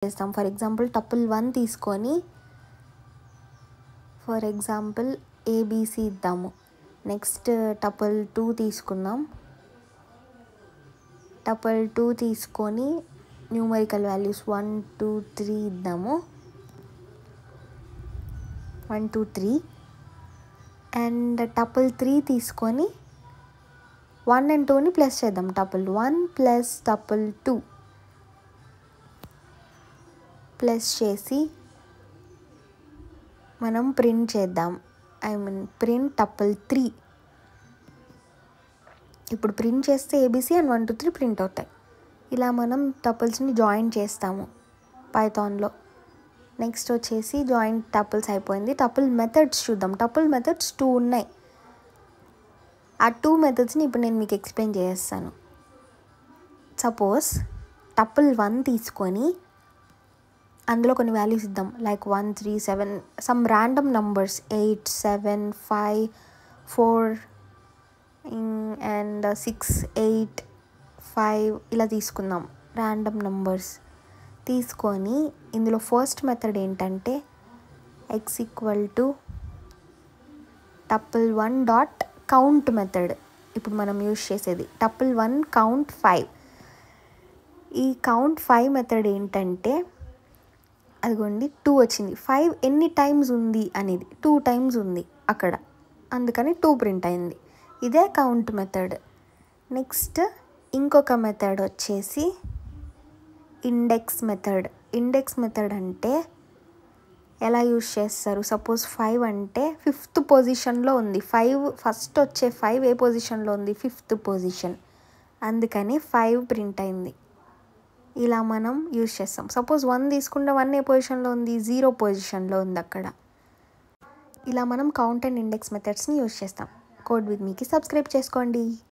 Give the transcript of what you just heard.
చేస్తాం. For example tuple 1 తీసుకొని for example ABC ఇద్దాము. నెక్స్ట్ టపుల్ 2 తీసుకుందాం. టపుల్ 2 తీసుకొని న్యూమరికల్ వాల్యూస్ 1 2 3 ఇద్దాము. 1 2 3 అండ్ టపుల్ 3 తీసుకొని 1 and 2ని ప్లస్ చేద్దాం. టపుల్ 1 ప్లస్ టపుల్ 2 ప్లస్ చేసి మనం ప్రింట్ చేద్దాం. Print tuple 3. ఇప్పుడు ప్రింట్ చేస్తే ఏబిసి అండ్ 1 2 3 ప్రింట్ అవుతాయి. ఇలా మనం టపుల్స్ని జాయిన్ చేస్తాము పైథాన్లో. నెక్స్ట్ వచ్చేసి జాయింట్ టపుల్స్ అయిపోయింది. టపుల్ మెథడ్స్ చూద్దాం. టపుల్ మెథడ్స్ 2 ఉన్నాయి. ఆ 2 మెథడ్స్ని ఇప్పుడు నేను మీకు ఎక్స్ప్లెయిన్ చేస్తాను. సపోజ్ టపుల్ 1 తీసుకొని అందులో కొన్ని వాల్యూస్ ఇద్దాం. Like 1 3 7 some random numbers 8 7 5 4 and 6 8 5 ఇలా తీసుకుందాం. ర్యాండమ్ నంబర్స్ తీసుకొని ఇందులో ఫస్ట్ మెథడ్ ఏంటంటే x = tuple 1 dot count method. ఇప్పుడు మనం యూజ్ చేసేది టపుల్ 1 కౌంట్ 5. ఈ కౌంట్ 5 మెథడ్ ఏంటంటే అదిగోండి 2 వచ్చింది. 5 ఎన్ని టైమ్స్ ఉంది అనేది 2 టైమ్స్ ఉంది అక్కడ, అందుకని 2 ప్రింట్ అయింది. ఇదే కౌంట్ మెథడ్. నెక్స్ట్ ఇంకొక మెథడ్ వచ్చేసి ఇండెక్స్ మెథడ్. ఇండెక్స్ మెథడ్ అంటే ఎలా యూజ్ చేస్తారు? సపోజ్ 5 అంటే 5th పొజిషన్లో ఉంది. 5 ఫస్ట్ వచ్చే 5 ఏ పొజిషన్లో ఉంది? 5th పొజిషన్, అందుకని 5 ప్రింట్ అయింది. ఇలా మనం యూజ్ చేస్తాం. సపోజ్ 1 తీసుకుంటే 1 ఏ పొజిషన్లో ఉంది? 0 పొజిషన్లో ఉంది అక్కడ. ఇలా మనం కౌంట్ అండ్ ఇండెక్స్ మెథడ్స్ని యూజ్ చేస్తాం. కోడ్ విత్ మీకి సబ్స్క్రైబ్ చేసుకోండి.